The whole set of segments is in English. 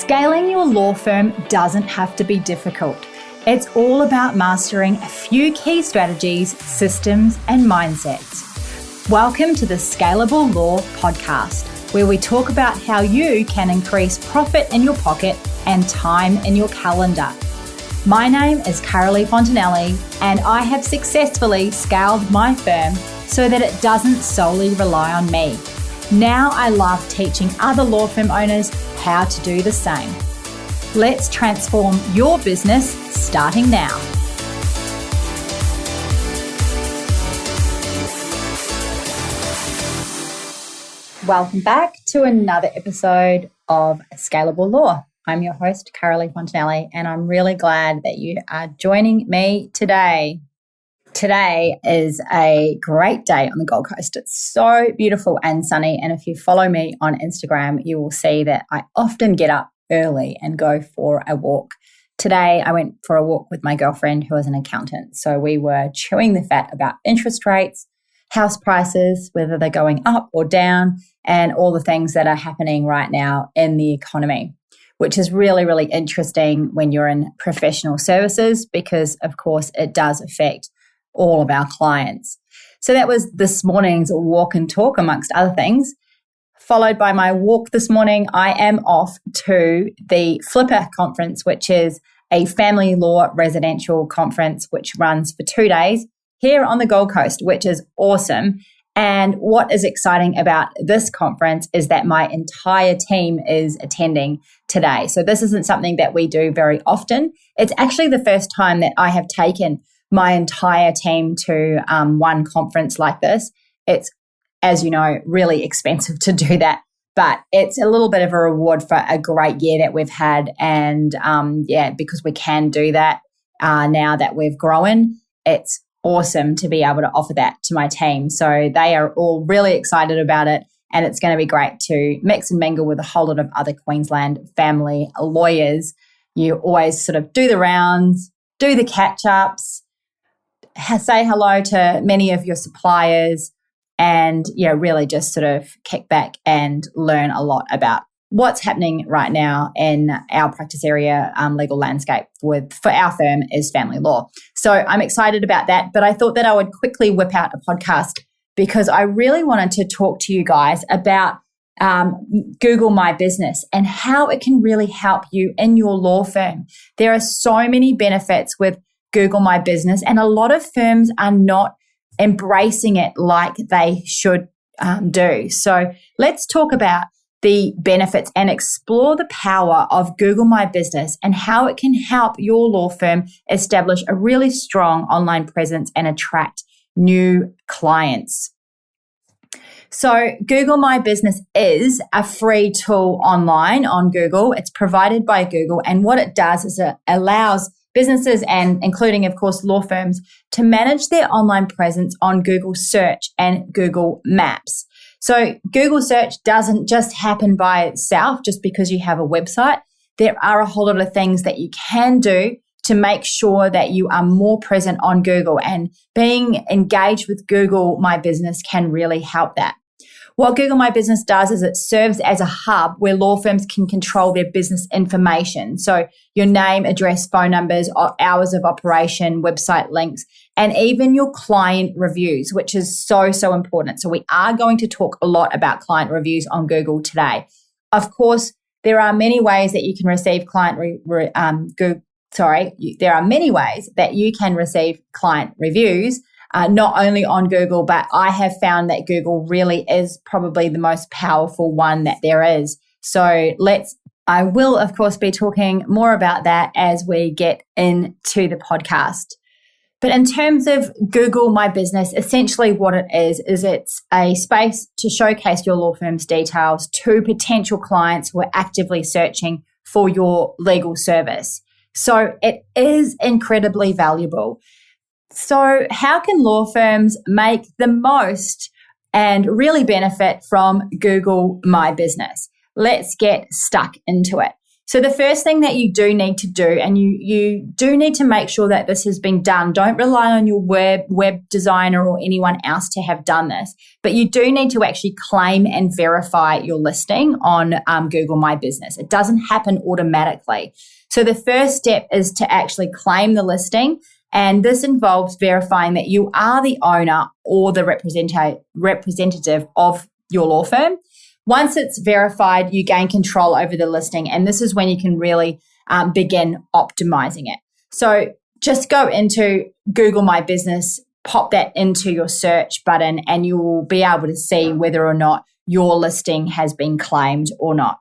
Scaling your law firm doesn't have to be difficult. It's all about mastering a few key strategies, systems, and mindsets. Welcome to the Scalable Law Podcast, where we talk about how you can increase profit in your pocket and time in your calendar. My name is Carolee Fontanelli, and I have successfully scaled my firm so that it doesn't solely rely on me. Now I love teaching other law firm owners how to do the same. Let's transform your business starting now. Welcome back to another episode of Scalable Law. I'm your host, Carolee Fontanelli, and I'm really glad that you are joining me today. Today is a great day on the Gold Coast. It's so beautiful and sunny. And if you follow me on Instagram, you will see that I often get up early and go for a walk. Today, I went for a walk with my girlfriend who is an accountant. So we were chewing the fat about interest rates, house prices, whether they're going up or down, and all the things that are happening right now in the economy, which is really, really interesting when you're in professional services because, of course, it does affect all of our clients. So that was this morning's walk and talk, amongst other things. Followed by my walk this morning, I am off to the Flipper conference, which is a family law residential conference, which runs for 2 days here on the Gold Coast, which is awesome. And what is exciting about this conference is that my entire team is attending today. So this isn't something that we do very often. It's actually the first time that I have taken my entire team to one conference like this. It's, as you know, really expensive to do that, but it's a little bit of a reward for a great year that we've had. And because we can do that now that we've grown, it's awesome to be able to offer that to my team. So they are all really excited about it. And it's going to be great to mix and mingle with a whole lot of other Queensland family lawyers. You always sort of do the rounds, do the catch-ups, say hello to many of your suppliers, and really just sort of kick back and learn a lot about what's happening right now in our practice area legal landscape for our firm is family law. So I'm excited about that, but I thought that I would quickly whip out a podcast because I really wanted to talk to you guys about Google My Business and how it can really help you in your law firm. There are so many benefits with Google My Business, and a lot of firms are not embracing it like they should do. So let's talk about the benefits and explore the power of Google My Business and how it can help your law firm establish a really strong online presence and attract new clients. So Google My Business is a free tool online on Google. It's provided by Google, and what it does is it allows businesses, and including, of course, law firms, to manage their online presence on Google Search and Google Maps. So Google Search doesn't just happen by itself just because you have a website. There are a whole lot of things that you can do to make sure that you are more present on Google, and being engaged with Google My Business can really help that. What Google My Business does is it serves as a hub where law firms can control their business information. So your name, address, phone numbers, hours of operation, website links, and even your client reviews, which is so, so important. So we are going to talk a lot about client reviews on Google today. Of course, there are many ways that you can receive there are many ways that you can receive client reviews. Not only on Google, but I have found that Google really is probably the most powerful one that there is. So I will, of course, be talking more about that as we get into the podcast. But in terms of Google My Business, essentially what it is it's a space to showcase your law firm's details to potential clients who are actively searching for your legal service. So it is incredibly valuable. So how can law firms make the most and really benefit from Google My Business? Let's get stuck into it. So the first thing that you do need to do, and you do need to make sure that this has been done. Don't rely on your web designer or anyone else to have done this, but you do need to actually claim and verify your listing on Google My Business. It doesn't happen automatically. So the first step is to actually claim the listing, and this involves verifying that you are the owner or the representative of your law firm. Once it's verified, you gain control over the listing, and this is when you can really begin optimizing it. So just go into Google My Business, pop that into your search button, and you will be able to see whether or not your listing has been claimed or not.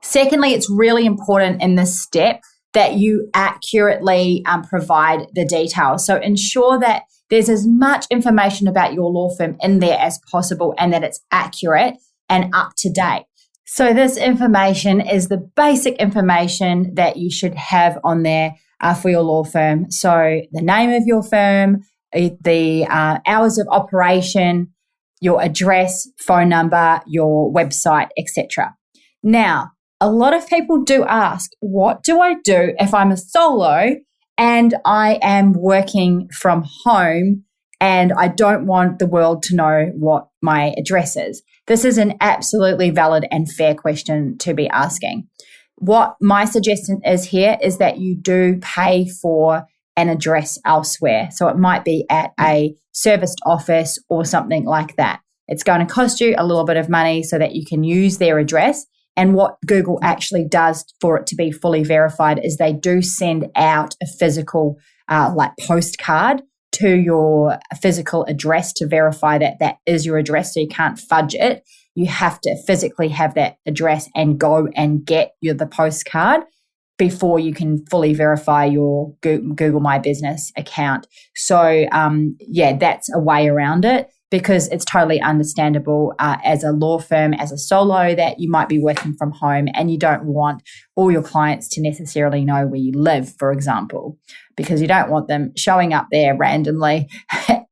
Secondly, it's really important in this step that you accurately provide the details. So ensure that there's as much information about your law firm in there as possible and that it's accurate and up to date. So this information is the basic information that you should have on there for your law firm. So the name of your firm, the hours of operation, your address, phone number, your website, etc. Now, a lot of people do ask, what do I do if I'm a solo and I am working from home and I don't want the world to know what my address is? This is an absolutely valid and fair question to be asking. What my suggestion is here is that you do pay for an address elsewhere. So it might be at a serviced office or something like that. It's going to cost you a little bit of money so that you can use their address. And what Google actually does for it to be fully verified is they do send out a physical postcard to your physical address to verify that that is your address, so you can't fudge it. You have to physically have that address and go and get the postcard before you can fully verify your Google My Business account. So that's a way around it, because it's totally understandable as a law firm, as a solo, that you might be working from home and you don't want all your clients to necessarily know where you live, for example, because you don't want them showing up there randomly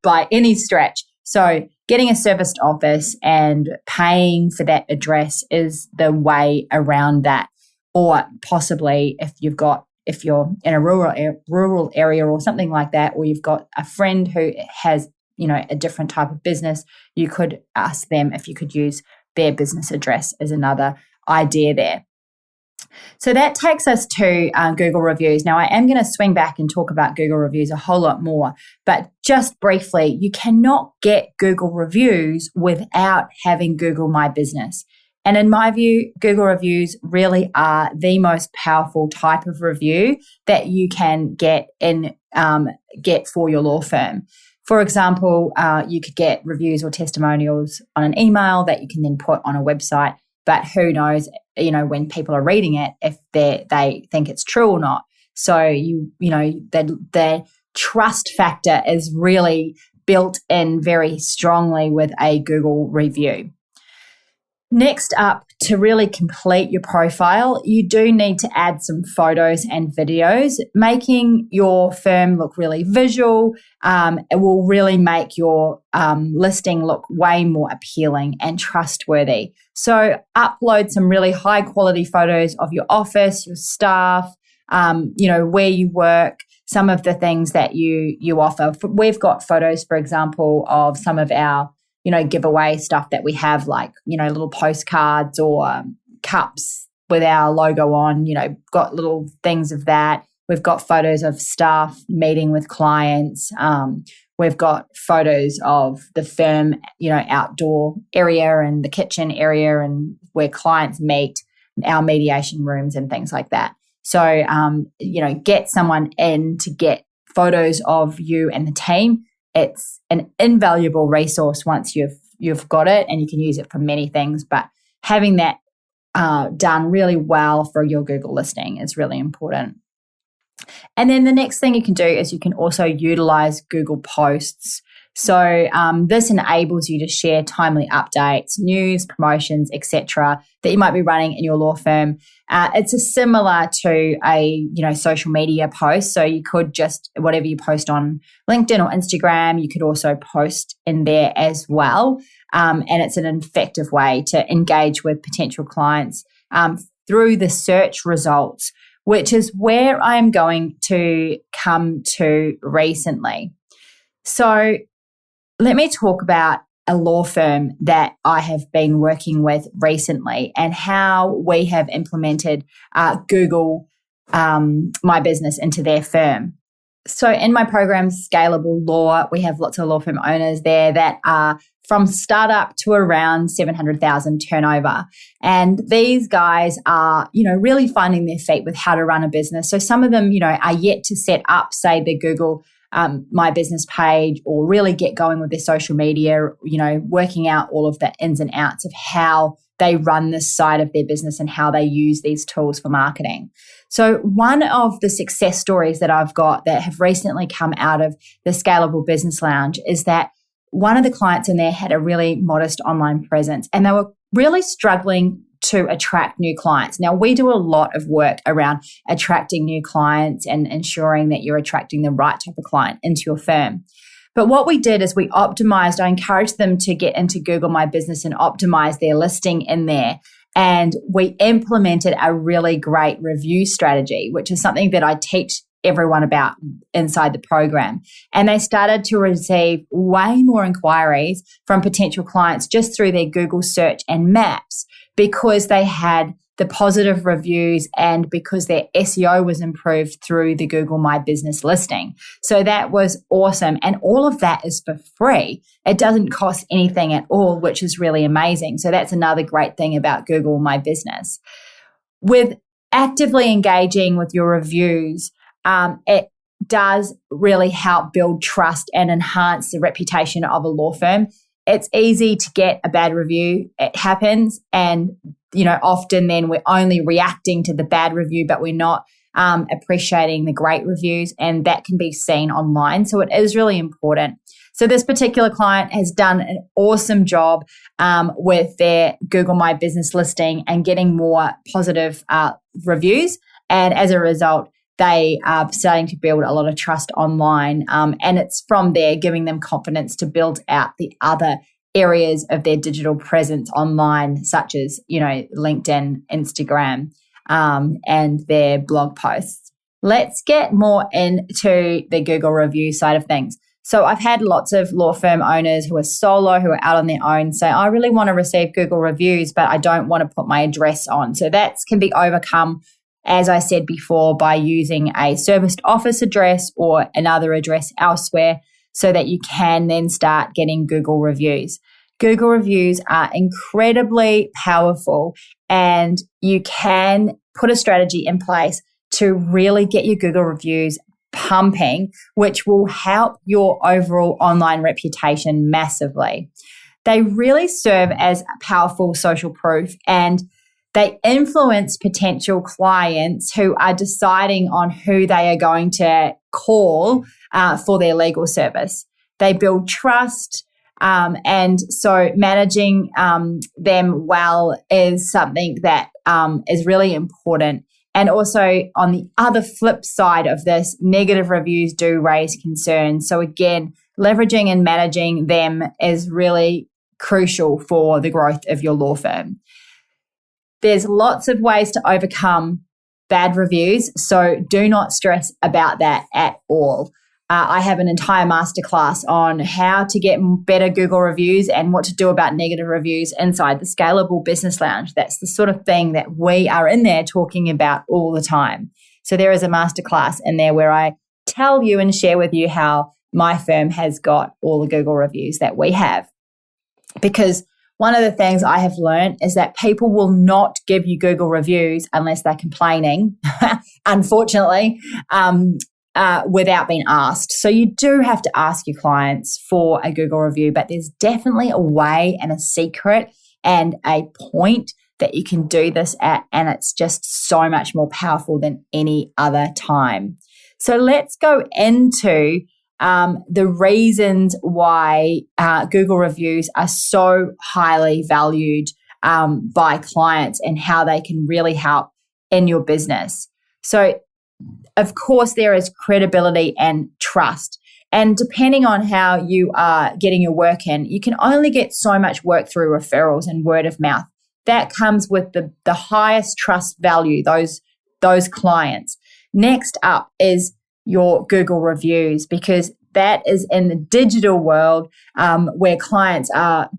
by any stretch. So getting a serviced office and paying for that address is the way around that. Or possibly if you're in a rural area or something like that, or you've got a friend who has a different type of business, you could ask them if you could use their business address as another idea there. So that takes us to Google reviews. Now, I am going to swing back and talk about Google reviews a whole lot more, but just briefly, you cannot get Google reviews without having Google My Business. And in my view, Google reviews really are the most powerful type of review that you can get for your law firm. For example, you could get reviews or testimonials on an email that you can then put on a website, but who knows, when people are reading it, if they think it's true or not. So the trust factor is really built in very strongly with a Google review. Next up, to really complete your profile, you do need to add some photos and videos. Making your firm look really visual, it will really make your listing look way more appealing and trustworthy. So upload some really high quality photos of your office, your staff, where you work, some of the things that you offer. We've got photos, for example, of some of our giveaway stuff that we have, like, little postcards or cups with our logo on, got little things of that. We've got photos of staff meeting with clients. We've got photos of the firm, outdoor area and the kitchen area and where clients meet, our mediation rooms and things like that. So, get someone in to get photos of you and the team. It's an invaluable resource once you've got it, and you can use it for many things, but having that done really well for your Google listing is really important. And then the next thing you can do is you can also utilize Google Posts. So this enables you to share timely updates, news, promotions, etc., that you might be running in your law firm. It's similar to a social media post. So you could just, whatever you post on LinkedIn or Instagram, you could also post in there as well. And it's an effective way to engage with potential clients. through the search results, which is where I'm going to come to recently. So let me talk about a law firm that I have been working with recently and how we have implemented Google My Business into their firm. So in my program, Scalable Law, we have lots of law firm owners there that are from startup to around 700,000 turnover. And these guys are, really finding their feet with how to run a business. So some of them, are yet to set up, say, the Google My Business page or really get going with their social media, working out all of the ins and outs of how they run this side of their business and how they use these tools for marketing. So one of the success stories that I've got that have recently come out of the Scalable Business Lounge is that one of the clients in there had a really modest online presence and they were really struggling to attract new clients. Now, we do a lot of work around attracting new clients and ensuring that you're attracting the right type of client into your firm. But what we did is I encouraged them to get into Google My Business and optimize their listing in there. And we implemented a really great review strategy, which is something that I teach everyone about inside the program. And they started to receive way more inquiries from potential clients just through their Google search and maps because they had the positive reviews and because their SEO was improved through the Google My Business listing. So that was awesome. And all of that is for free. It doesn't cost anything at all, which is really amazing. So that's another great thing about Google My Business. With actively engaging with your reviews, it does really help build trust and enhance the reputation of a law firm. It's easy to get a bad review. It happens. And, often then we're only reacting to the bad review, but we're not appreciating the great reviews. And that can be seen online. So it is really important. So this particular client has done an awesome job with their Google My Business listing and getting more positive reviews. And as a result, they are starting to build a lot of trust online. And it's from there giving them confidence to build out the other areas of their digital presence online, such as, LinkedIn, Instagram, and their blog posts. Let's get more into the Google review side of things. So I've had lots of law firm owners who are solo, who are out on their own, say, I really want to receive Google reviews, but I don't want to put my address on. So that can be overcome, as I said before, by using a serviced office address or another address elsewhere so that you can then start getting Google reviews. Google reviews are incredibly powerful and you can put a strategy in place to really get your Google reviews pumping, which will help your overall online reputation massively. They really serve as powerful social proof and they influence potential clients who are deciding on who they are going to call for their legal service. They build trust, and so managing them well is something that is really important. And also on the other flip side of this, negative reviews do raise concerns. So again, leveraging and managing them is really crucial for the growth of your law firm. There's lots of ways to overcome bad reviews, so do not stress about that at all. I have an entire masterclass on how to get better Google reviews and what to do about negative reviews inside the Scalable Business Lounge. That's the sort of thing that we are in there talking about all the time. So there is a masterclass in there where I tell you and share with you how my firm has got all the Google reviews that we have. Because one of the things I have learned is that people will not give you Google reviews unless they're complaining, unfortunately, without being asked. So you do have to ask your clients for a Google review, but there's definitely a way and a secret and a point that you can do this at, and it's just so much more powerful than any other time. So let's go into the reasons why Google reviews are so highly valued by clients and how they can really help in your business. So, of course, there is credibility and trust. And depending on how you are getting your work in, you can only get so much work through referrals and word of mouth. that comes with the highest trust value, those clients. Next up is your Google reviews, because that is in the digital world where clients are,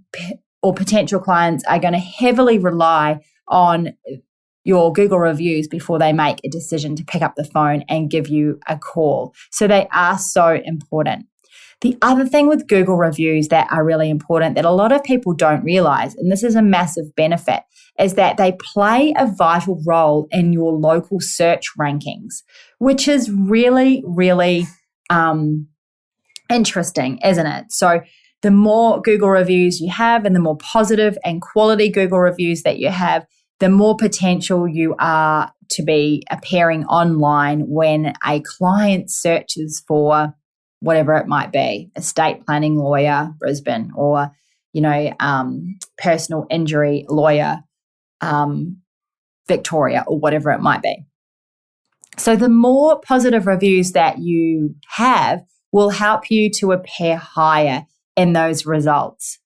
or potential clients are going to heavily rely on your Google reviews before they make a decision to pick up the phone and give you a call. So they are so important. The other thing with Google reviews that are really important that a lot of people don't realize, and this is a massive benefit, is that they play a vital role in your local search rankings, which is really, really interesting, isn't it? So the more Google reviews you have and the more positive and quality Google reviews that you have, the more potential you are to be appearing online when a client searches for whatever it might be, estate planning lawyer, Brisbane, or, personal injury lawyer, Victoria, or whatever it might be. So the more positive reviews that you have will help you to appear higher in those results.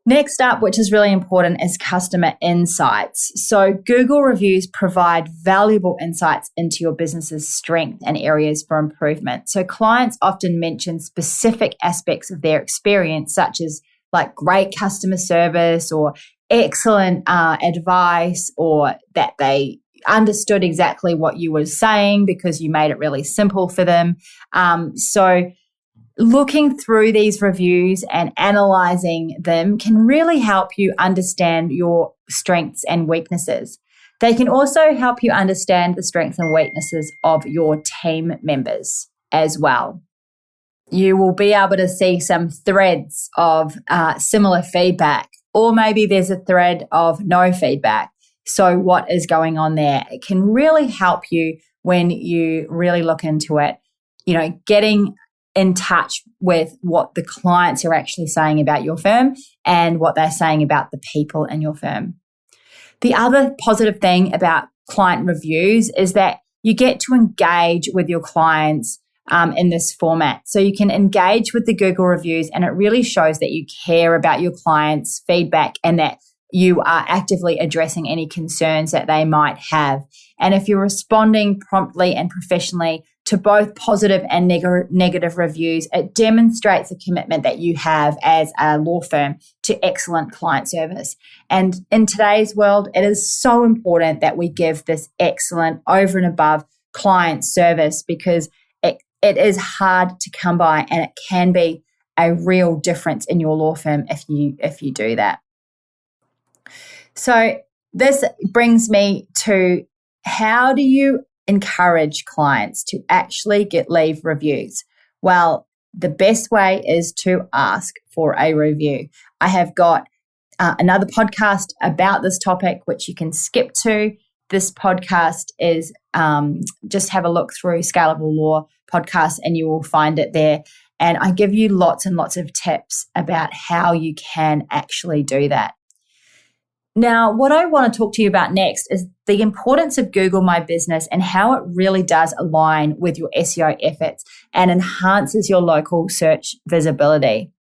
Next up, which is really important, is customer insights. So Google reviews provide valuable insights into your business's strength and areas for improvement. So clients often mention specific aspects of their experience, such as like great customer service or excellent advice, or that they understood exactly what you were saying because you made it really simple for them. So looking through these reviews and analyzing them can really help you understand your strengths and weaknesses. They can also help you understand the strengths and weaknesses of your team members as well. You will be able to see some threads of similar feedback, or maybe there's a thread of no feedback. So what is going on there? It can really help you when you really look into it, getting in touch with what the clients are actually saying about your firm and what they're saying about the people in your firm. The other positive thing about client reviews is that you get to engage with your clients in this format. So you can engage with the Google reviews, and it really shows that you care about your clients' feedback and that you are actively addressing any concerns that they might have. And if you're responding promptly and professionally to both positive and negative reviews, it demonstrates a commitment that you have as a law firm to excellent client service. And in today's world, it is so important that we give this excellent, over and above client service, because it is hard to come by, and it can be a real difference in your law firm if you do that. So this brings me to, how do you encourage clients to actually leave reviews? Well, the best way is to ask for a review. I have got another podcast about this topic, which you can skip to. This podcast is just have a look through Scalable Law podcast and you will find it there. And I give you lots and lots of tips about how you can actually do that. Now, what I want to talk to you about next is the importance of Google My Business and how it really does align with your SEO efforts and enhances your local search visibility.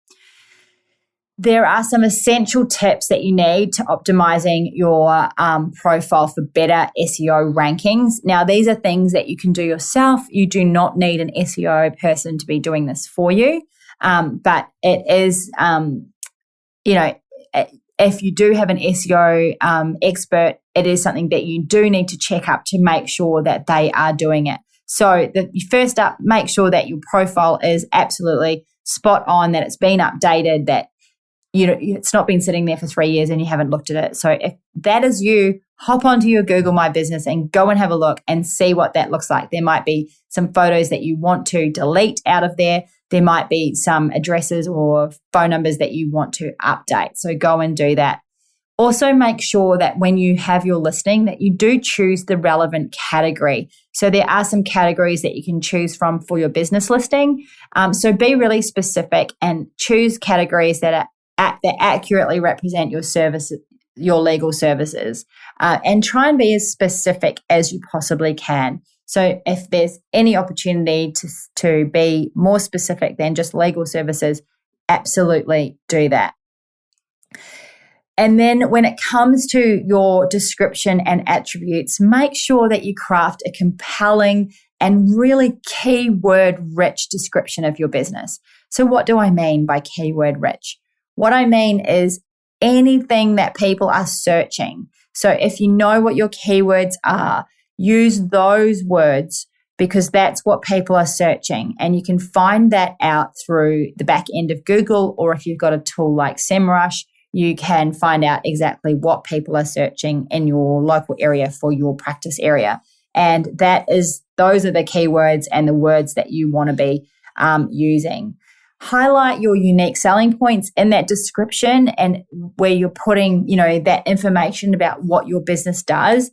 There are some essential tips that you need to optimizing your profile for better SEO rankings. Now, these are things that you can do yourself. You do not need an SEO person to be doing this for you, but it is, if you do have an SEO expert, it is something that you do need to check up to make sure that they are doing it. So first up, make sure that your profile is absolutely spot on, that it's been updated, that it's not been sitting there for 3 years and you haven't looked at it. So if that is you, hop onto your Google My Business and go and have a look and see what that looks like. There might be some photos that you want to delete out of there. There might be some addresses or phone numbers that you want to update. So go and do that. Also, make sure that when you have your listing that you do choose the relevant category. So there are some categories that you can choose from for your business listing. So be really specific and choose categories that accurately represent your service, your legal services, and try and be as specific as you possibly can. So if there's any opportunity to be more specific than just legal services, absolutely do that. And then when it comes to your description and attributes, make sure that you craft a compelling and really keyword rich description of your business. So what do I mean by keyword rich? What I mean is anything that people are searching. So if you know what your keywords are, use those words because that's what people are searching. And you can find that out through the back end of Google, or if you've got a tool like SEMrush, you can find out exactly what people are searching in your local area for your practice area. And those are the keywords and the words that you want to be using. Highlight your unique selling points in that description and where you're putting, that information about what your business does.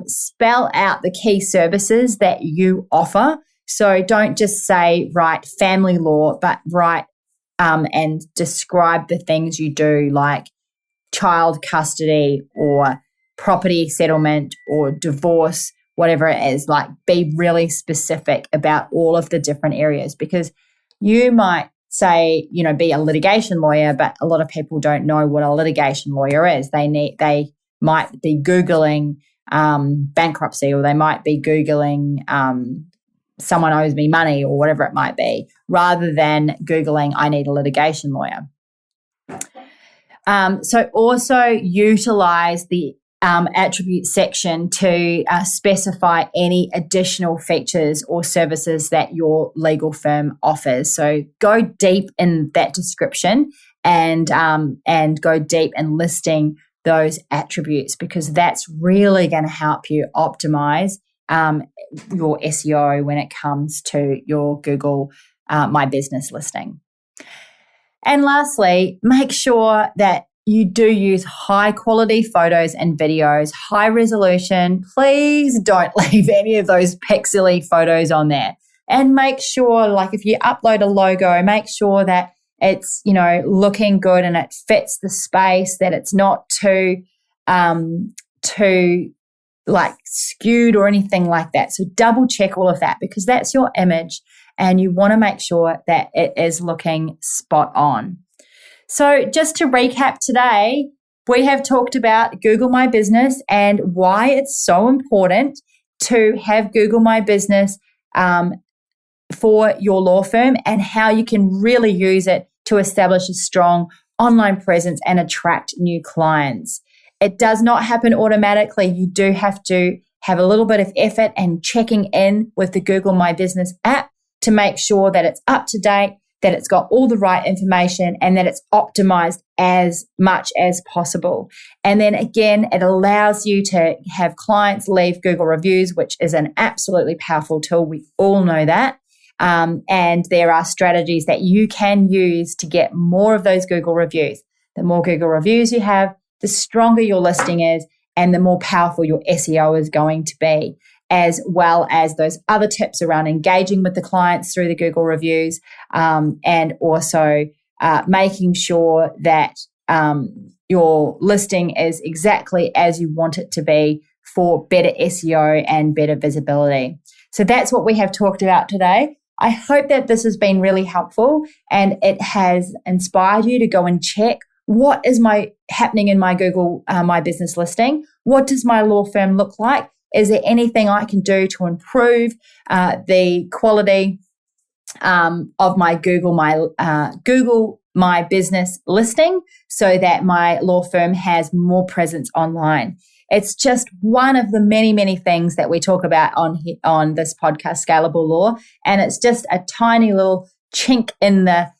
Spell out the key services that you offer. So don't just say, write family law, but write and describe the things you do, like child custody or property settlement or divorce, whatever it is. Like, be really specific about all of the different areas, because you might say, be a litigation lawyer, but a lot of people don't know what a litigation lawyer is. They might be Googling bankruptcy, or they might be Googling someone owes me money, or whatever it might be, rather than Googling I need a litigation lawyer. So also utilize the attribute section to specify any additional features or services that your legal firm offers. So go deep in that description and go deep in listing those attributes, because that's really going to help you optimize your SEO when it comes to your Google My Business listing. And lastly, make sure that you do use high quality photos and videos, high resolution. Please don't leave any of those pixely photos on there. And make sure, like, if you upload a logo, make sure that it's, looking good and it fits the space, that it's not too like skewed or anything like that. So double check all of that, because that's your image and you want to make sure that it is looking spot on. So just to recap today, we have talked about Google My Business and why it's so important to have Google My Business for your law firm, and how you can really use it to establish a strong online presence and attract new clients. It does not happen automatically. You do have to have a little bit of effort and checking in with the Google My Business app to make sure that it's up to date, that it's got all the right information, and that it's optimized as much as possible. And then again, it allows you to have clients leave Google reviews, which is an absolutely powerful tool. We all know that. And there are strategies that you can use to get more of those Google reviews. The more Google reviews you have, the stronger your listing is, and the more powerful your SEO is going to be, as well as those other tips around engaging with the clients through the Google reviews, and also making sure that your listing is exactly as you want it to be for better SEO and better visibility. So that's what we have talked about today. I hope that this has been really helpful and it has inspired you to go and check what is happening in my Google My Business listing. What does my law firm look like? Is there anything I can do to improve the quality of my Google My Business listing so that my law firm has more presence online? It's just one of the many, many things that we talk about on this podcast, Scalable Law, and it's just a tiny little chink in the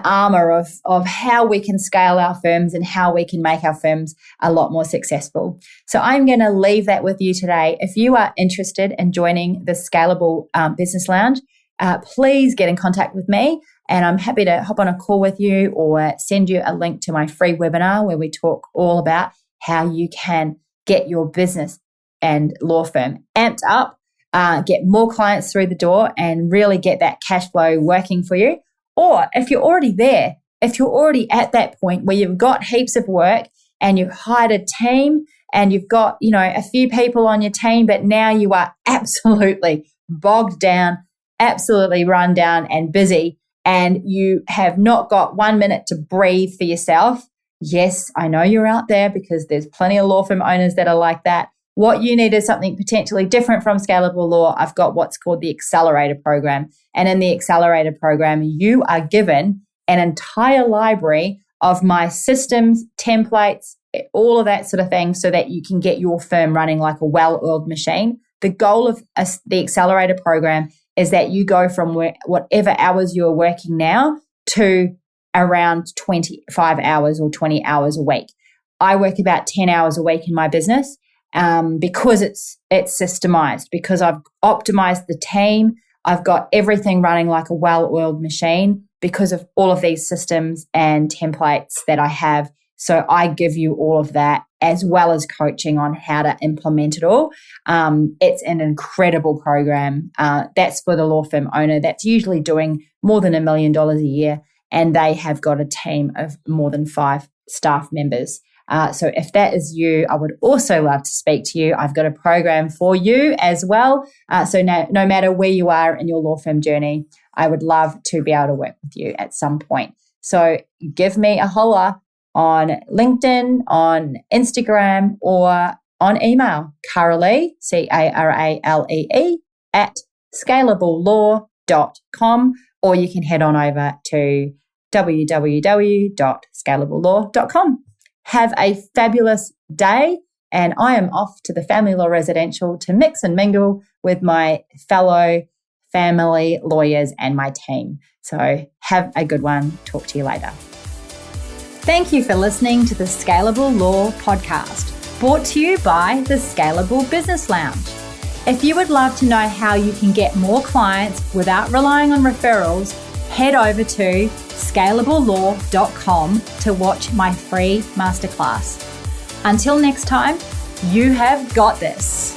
armor of how we can scale our firms and how we can make our firms a lot more successful. So I'm going to leave that with you today. If you are interested in joining the Scalable Business Lounge, please get in contact with me, and I'm happy to hop on a call with you or send you a link to my free webinar where we talk all about how you can get your business and law firm amped up, get more clients through the door, and really get that cash flow working for you. Or if you're already there, if you're already at that point where you've got heaps of work and you've hired a team and you've got, a few people on your team, but now you are absolutely bogged down, absolutely run down and busy, and you have not got 1 minute to breathe for yourself, Yes, I know you're out there because there's plenty of law firm owners that are like that. What you need is something potentially different from Scalable Law. I've got what's called the Accelerator Program. And in the Accelerator Program, you are given an entire library of my systems, templates, all of that sort of thing so that you can get your firm running like a well-oiled machine. The goal of the Accelerator Program is that you go from whatever hours you're working now to around 25 hours or 20 hours a week. I work about 10 hours a week in my business because it's systemized, because I've optimized the team. I've got everything running like a well-oiled machine because of all of these systems and templates that I have. So I give you all of that as well as coaching on how to implement it all. It's an incredible program. That's for the law firm owner that's usually doing more than $1 million a year, and they have got a team of more than 5 staff members. So if that is you, I would also love to speak to you. I've got a program for you as well. So no matter where you are in your law firm journey, I would love to be able to work with you at some point. So give me a holler on LinkedIn, on Instagram, or on email, Caralee, Caralee, at scalablelaw.com, or you can head on over to www.scalablelaw.com. Have a fabulous day, and I am off to the Family Law Residential to mix and mingle with my fellow family lawyers and my team. So have a good one. Talk to you later. Thank you for listening to the Scalable Law podcast, brought to you by the Scalable Business Lounge. If you would love to know how you can get more clients without relying on referrals, head over to scalablelaw.com to watch my free masterclass. Until next time, you have got this.